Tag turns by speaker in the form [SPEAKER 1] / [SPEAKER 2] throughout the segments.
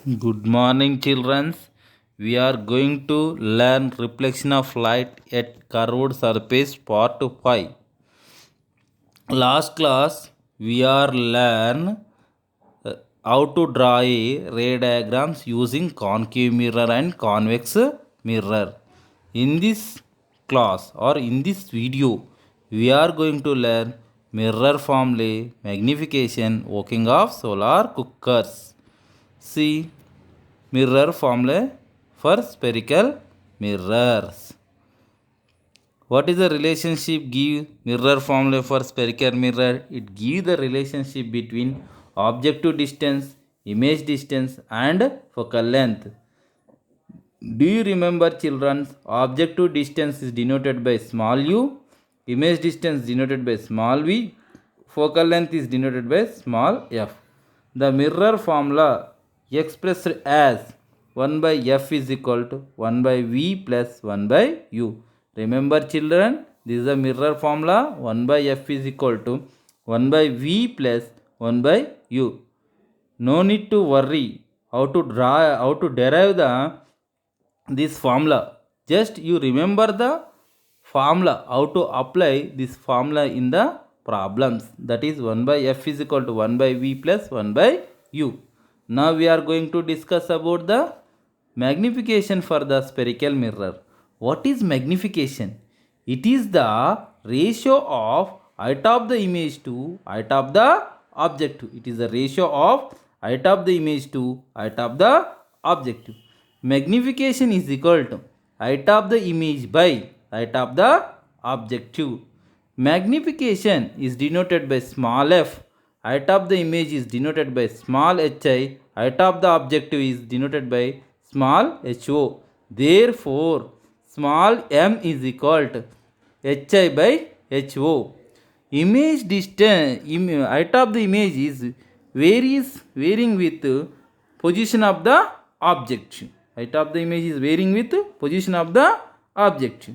[SPEAKER 1] Good morning, children. We are going to learn reflection of light at curved surface part 5. Last class, we are learn how to draw a ray diagrams using concave mirror and convex mirror. In this class or in this video, we are going to learn mirror formula, magnification, working of solar cookers. See mirror formula for spherical mirrors. What is the relationship give mirror formula for spherical mirror? It gives the relationship between objective distance, image distance and focal length. Do you remember, children? Objective distance is denoted by small u, image distance denoted by small v, focal length is denoted by small f. The mirror formula expressed as 1 by f is equal to 1 by v plus 1 by u. Remember, children, this is the mirror formula. 1 by f is equal to 1 by v plus 1 by u. No need to worry how to derive the this formula. Just you remember the formula, how to apply this formula in the problems. That is 1 by f is equal to 1 by v plus 1 by u. Now we are going to discuss about the magnification for the spherical mirror. What is magnification? It is the ratio of height of the image to height of the object. It is the ratio of height of the image to height of the object. Magnification is equal to height of the image by height of the objective. Magnification is denoted by small f. Height of the image is denoted by small hi. Height of the objective is denoted by small ho. Therefore, small m is equal to hi by ho. Image distance, height of the image is varying with position of the object. Height of the image is varying with position of the object.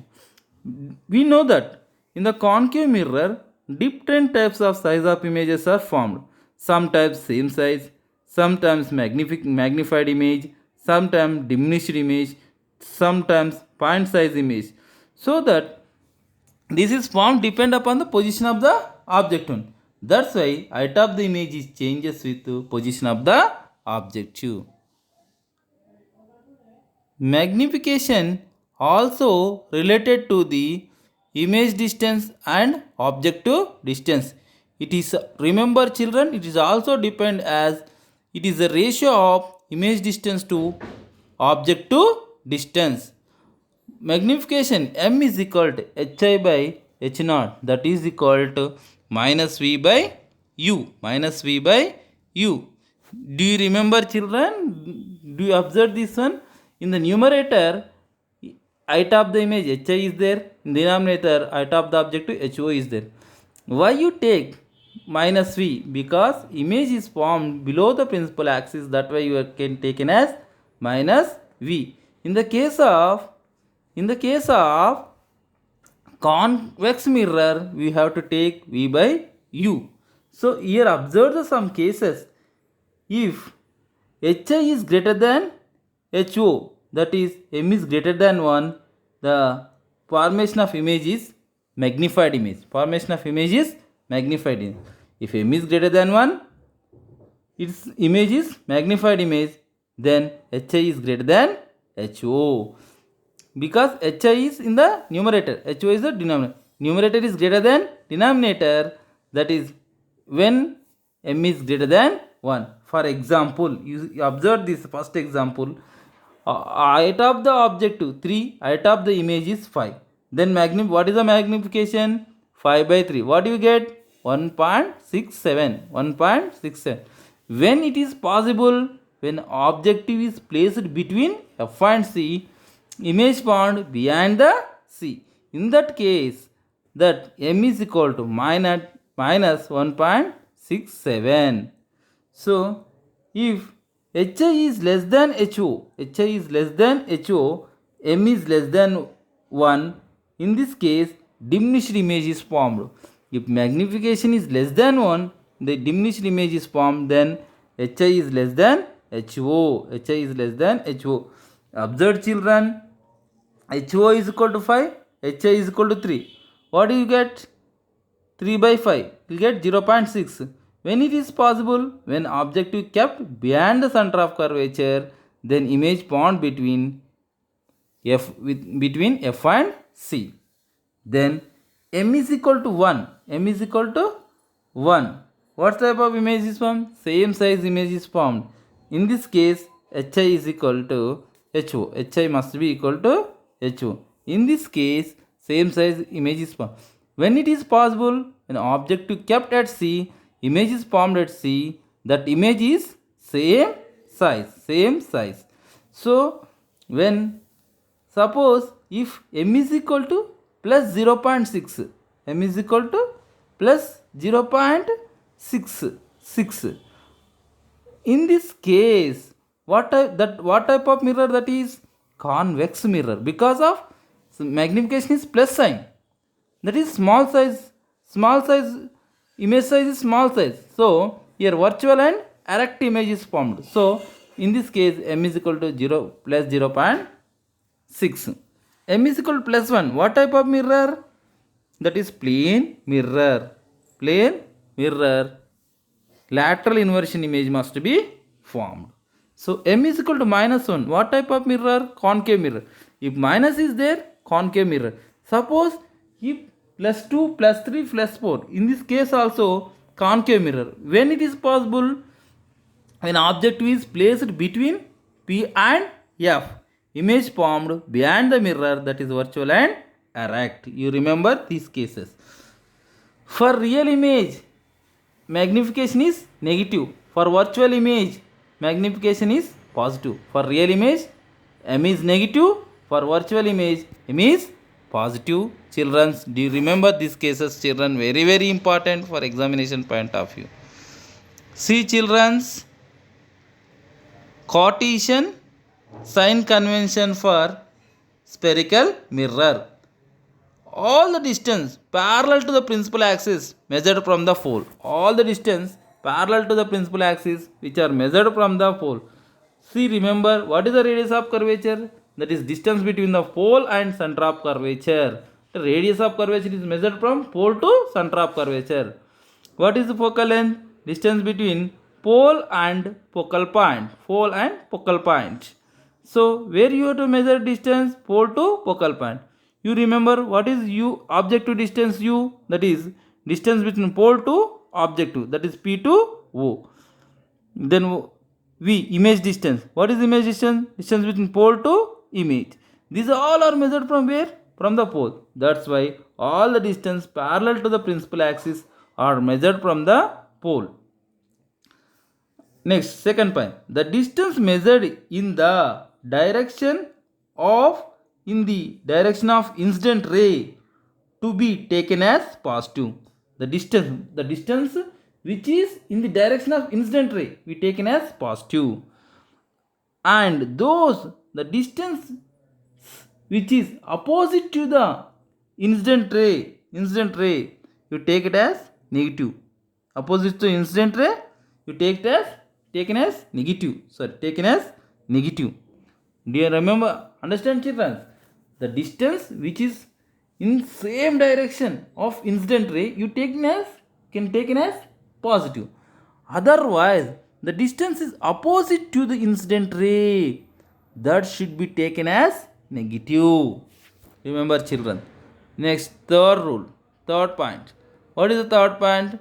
[SPEAKER 1] We know that in the concave mirror, different types of size of images are formed. Sometimes same size, sometimes magnified image, sometimes diminished image, sometimes point size image. So that this is formed depend upon the position of the object one. That's why height of the image is changes with the position of the object. Magnification also related to the image distance and objective distance. It is, remember, children, it is also depend as it is the ratio of image distance to objective distance. Magnification m is equal to hi by h naught, that is equal to minus v by u, minus v by u. Do you remember, children? Do you observe this one? In the numerator, height of the image hi is there. In the denominator, height of the objective ho is there. Why you take minus v? Because image is formed below the principal axis. That way you can taken as minus v. In the case of convex mirror, we have to take v by u. So here observe the some cases. If hi is greater than ho, that is m is greater than 1, the formation of image is magnified image. Formation of image is magnified image. If m is greater than 1, its image is magnified image, then hi is greater than ho. Because hi is in the numerator, ho is the denominator. Numerator is greater than denominator, that is when m is greater than 1. For example, you observe this first example. Height of the object 3, height of the image is 5. Then what is the magnification? 5 by 3. What do you get? 1.67. 1.67. When it is possible, when objective is placed between F and C, image found behind the C. In that case, that m is equal to minus 1.67. So, if hi is less than ho, m is less than 1, in this case, diminished image is formed. If magnification is less than 1, the diminished image is formed, then hi is less than HO. HI is less than HO. Observe children. HO is equal to 5. HI is equal to 3. What do you get? 3 by 5. You get 0.6. When it is possible, when objective kept beyond the center of curvature, then image formed between between F and C. Then M is equal to 1. M is equal to 1. What type of image is formed? Same size image is formed. In this case, HI is equal to HO. HI must be equal to HO. In this case, same size image is formed. When it is possible, when objective kept at C, image is formed at C, that image is same size. So, when suppose if M is equal to plus 0.6, M is equal to plus 0.66. In this case, what type of mirror that is? Convex mirror, because of magnification is plus sign. That is small size, image size is small size. So here virtual and erect image is formed. So in this case, M is equal to 0 plus 0.6. M is equal to plus 1. What type of mirror? That is plane mirror. Lateral inversion image must be formed. So M is equal to minus 1. What type of mirror? Concave mirror. If minus is there, concave mirror. Suppose if plus 2, plus 3, plus 4. In this case also concave mirror. When it is possible? When object is placed between P and F. Image formed behind the mirror, that is virtual and erect. You remember these cases. For real image, magnification is negative. For virtual image, magnification is positive. For real image, M is negative. For virtual image, M is positive. Children, do you remember these cases? Children, very, very important for examination point of view. See, children's Cartesian sign convention for spherical mirror. All the distance parallel to the principal axis measured from the pole. All the distance parallel to the principal axis which are measured from the pole. See, remember, what is the radius of curvature? That is distance between the pole and center of curvature. The radius of curvature is measured from pole to center of curvature. What is the focal length? Distance between pole and focal point. So where you have to measure distance? Pole to focal point. You remember what is U? Objective distance U. That is distance between pole to objective. That is P to O. Then V, image distance. What is image distance? Distance between pole to image. These all are measured from where? From the pole. That's why all the distance parallel to the principal axis are measured from the pole. Next, second point. The distance measured in the direction of incident ray to be taken as positive. The distance which is in the direction of incident ray we taken as positive. And the distance which is opposite to the incident ray, you take it as negative. Opposite to incident ray, you taken as negative. Do you remember? Understand, children? The distance which is in same direction of incident ray, you can taken as positive. Otherwise, the distance is opposite to the incident ray, that should be taken as negative. Remember, children. Next, third point. What is the third point?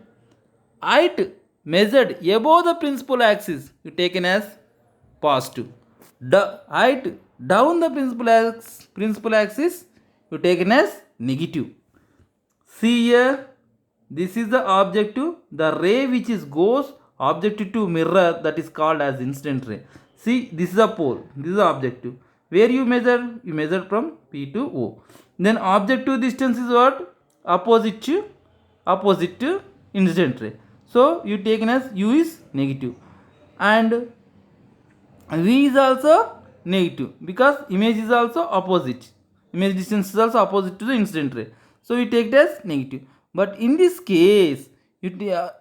[SPEAKER 1] Height measured above the principal axis, you taken as positive. The height down the principal axis, you taken as negative. See here, this is the objective. The ray which goes objective to mirror, that is called as incident ray. See, this is a pole, this is the objective. Where you measure? You measure from P to O. Then objective distance is what? Opposite to incident ray. So you taken as U is negative. And V is also negative because image is also opposite. Image distance is also opposite to the incident ray. So we take it as negative. But in this case,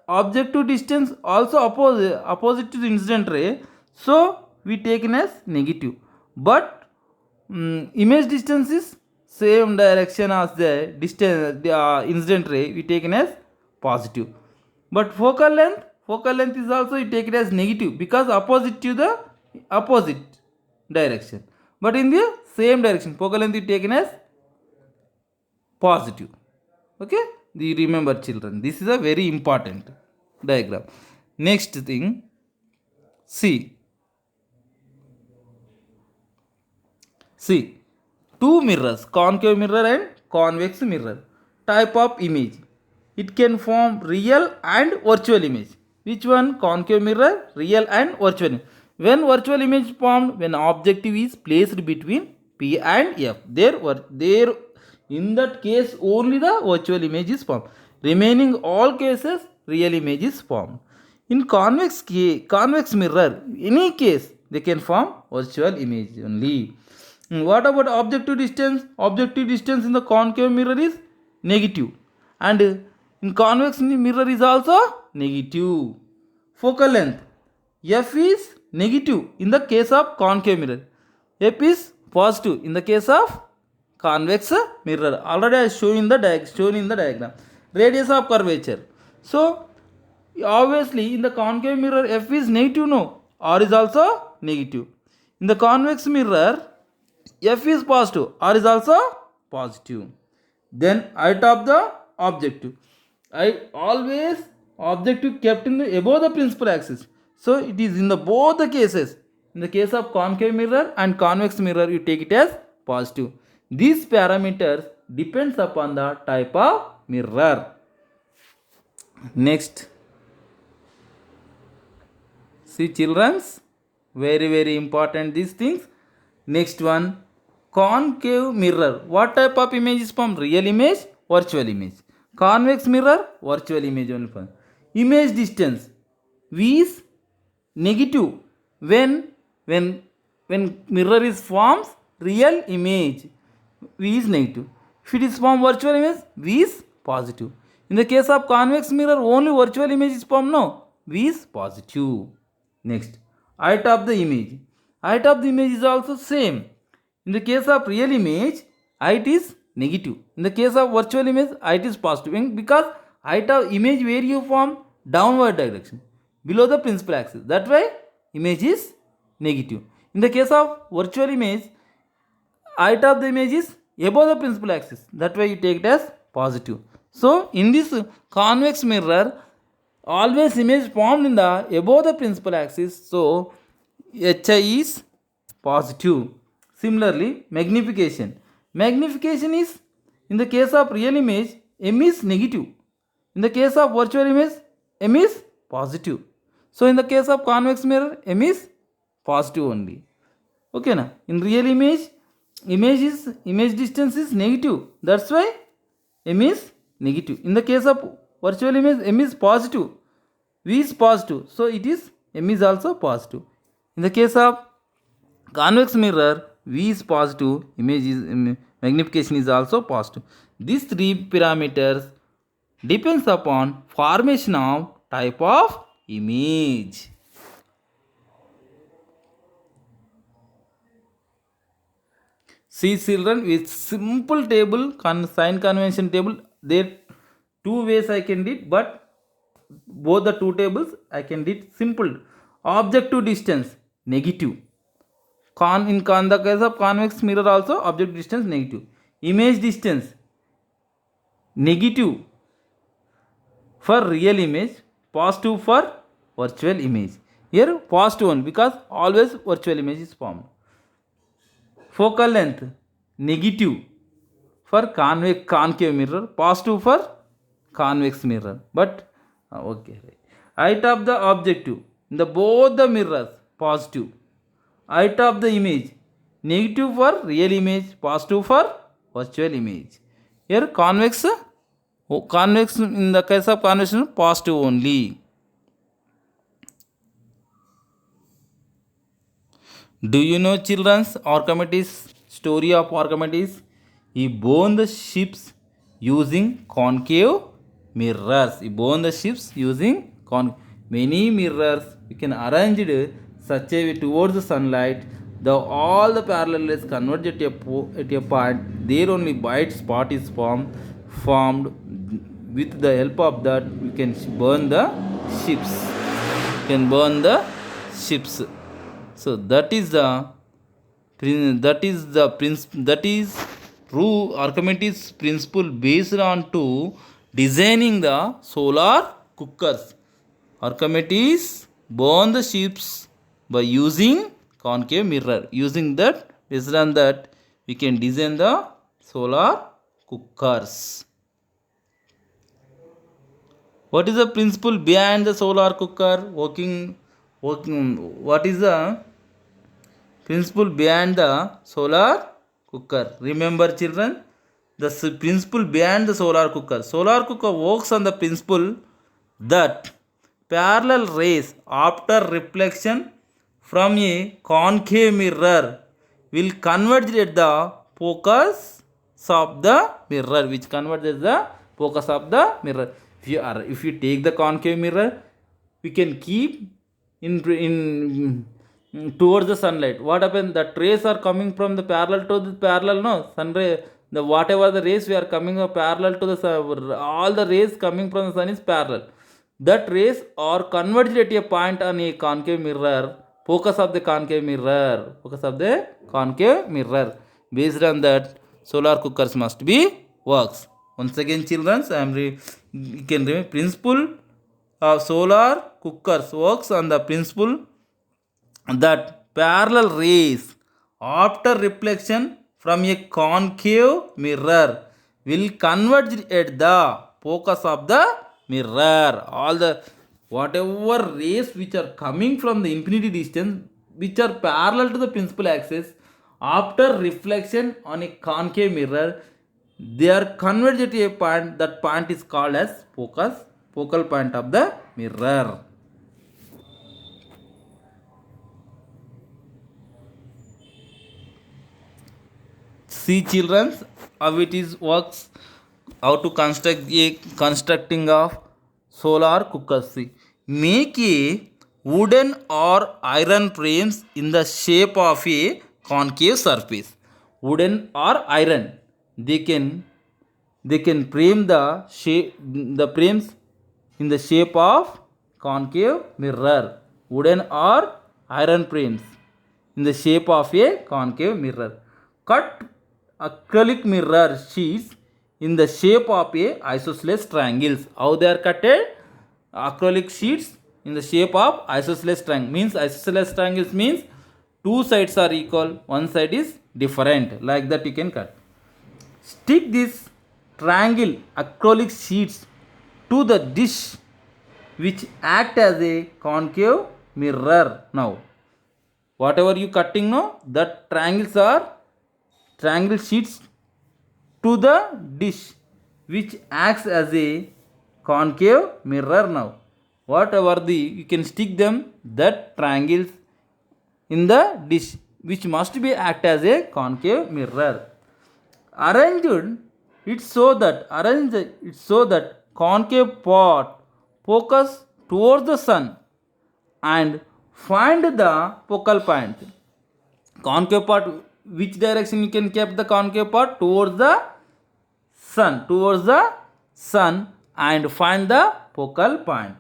[SPEAKER 1] objective distance also opposite to the incident ray. so we taken as negative. But image distance is same direction as the distance, the incident ray we taken as positive. But focal length is also you take it as negative because opposite to the opposite direction. But in the same direction, focal length is taken as positive. Okay, do you remember, children? This is a very important diagram. Next thing, see two mirrors, concave mirror and convex mirror. Type of image, it can form real and virtual image. Which one? Concave mirror, real and virtual. When virtual image formed, when objective is placed between P and F, there in that case only the virtual image is formed. Remaining all cases real image is formed. In convex mirror, any case they can form virtual image only. What about objective distance? Objective distance in the concave mirror is negative, and in convex mirror is also negative. Focal length, f is negative in the case of concave mirror, f is positive in the case of convex mirror. Already I shown in the diagram. Radius of curvature, so obviously in the concave mirror f is negative, no, r is also negative. In the convex mirror f is positive, r is also positive. Then height of the objective, I always objective kept in the above the principal axis, so it is in the both the cases. In the case of concave mirror and convex mirror, you take it as positive. These parameters depends upon the type of mirror. Next, see childrens, very important these things. Next one, concave mirror. What type of image is formed? Real image, virtual image. Convex mirror, virtual image only formed. Image distance, v is negative when mirror is forms real image, v is negative. If it is formed virtual image, v is positive. In the case of convex mirror, only virtual image is formed, no, v is positive. Next, height of the image. Height of the image is also same. In the case of real image, height is negative. In the case of virtual image, height is positive. Because height of image where you form downward direction below the principal axis, that way image is negative. In the case of virtual image, height of the image is above the principal axis, that way you take it as positive. So in this convex mirror, always image formed in the above the principal axis, so hi is positive. Similarly, magnification. Magnification is, in the case of real image, m is negative. In the case of virtual image, m is positive. So in the case of convex mirror, m is positive only. Okay na? In real image, image distance is negative, that's why m is negative. In the case of virtual image, m is positive, v is positive, so it is m is also positive. In the case of convex mirror, v is positive, magnification is also positive. These three parameters depends upon formation of type of image. See children, with simple table, sign convention table, there two ways I can did, but both the two tables I can did simple. Objective distance negative. In the case of convex mirror also, objective distance negative. Image distance negative for real image, positive for virtual image. Here positive one because always virtual image is formed. Focal length negative for concave mirror, positive for convex mirror. But okay, right. Height of the objective in the both the mirrors positive. Height of the image negative for real image, positive for virtual image. Here convex in the case of convection, positive only. Do you know children's Archimedes, story of Archimedes? He burned the ships using concave mirrors. He burned the ships using many mirrors. You can arrange such a way towards the sunlight, the all the parallel rays converge at a point. There only bright spot is formed. With the help of that, we can burn the ships. Can burn the ships. So that is the that is true Archimedes principle based on to designing the solar cookers. Archimedes burn the ships by using concave mirror. Using that, based on that, we can design the solar cookers. What is the principle behind the solar cooker working? What is the principle behind the solar cooker? Remember children, the principle behind the solar cooker works on the principle that parallel rays after reflection from a concave mirror will converge at the focus of the mirror, which converges the focus of the mirror. If you take the concave mirror, we can keep in towards the sunlight. What happens? The rays are coming from the parallel to the parallel, no sun ray. The whatever the rays we are coming parallel to the sun, all the rays coming from the sun is parallel. That rays are converged at a point on a concave mirror. Focus of the concave mirror. Focus of the concave mirror. Based on that, solar cookers must be works. Once again, children, you can remember principle of solar cookers works on the principle that parallel rays after reflection from a concave mirror will converge at the focus of the mirror. All the whatever rays which are coming from the infinity distance, which are parallel to the principal axis, after reflection on a concave mirror, they are converged at a point. That point is called as focal point of the mirror. See children, how it is works, how to constructing of solar cookers. See, make a wooden or iron frames in the shape of a concave surface. Wooden or iron, they can frame the frames in the shape of concave mirror. Wooden or iron frames in the shape of a concave mirror. Cut acrylic mirror sheets in the shape of a isosceles triangles. How they are cutted? Acrylic sheets in the shape of isosceles triangle. Means isosceles triangles means two sides are equal, one side is different. Like that you can cut. Stick this triangle acrylic sheets to the dish which act as a concave mirror. Now whatever you cutting now, that triangle sheets to the dish which acts as a concave mirror. Now whatever you can stick them, that triangles in the dish which must be act as a concave mirror. Arrange it so that concave part focus towards the sun and find the focal point. Concave part, which direction you can keep the concave part? Towards the sun and find the focal point.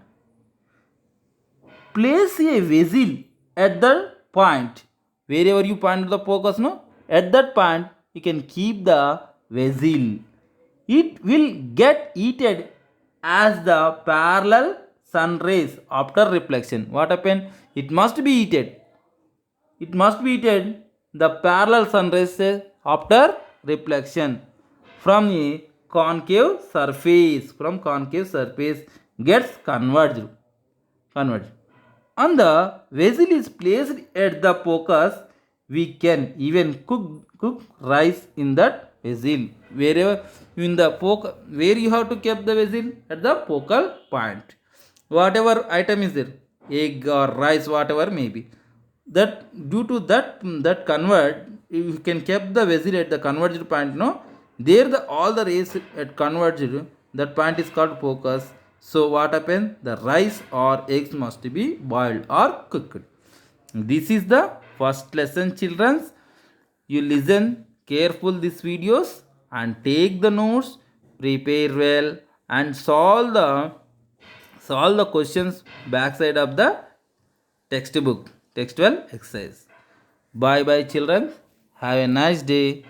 [SPEAKER 1] Place a vessel at the point. Wherever you point the focus, no, at that point you can keep the vessel. It will get heated as the parallel sun rays after reflection. What happened? It must be heated. The parallel sun rays after reflection from a concave surface. Gets converged. And the vessel is placed at the focus. We can even cook rice in that vessel. Where you have to keep the vessel? At the focal point. Whatever item is there, egg or rice, whatever may be, that due to that convert, you can keep the vessel at the converged point. No, there all the rays at converged, that point is called focus. So what happens? The rice or eggs must be boiled or cooked. This is the first lesson, children. You listen careful these videos and take the notes, prepare well, and solve the questions backside of the textbook, textual exercise. Bye bye, children. Have a nice day.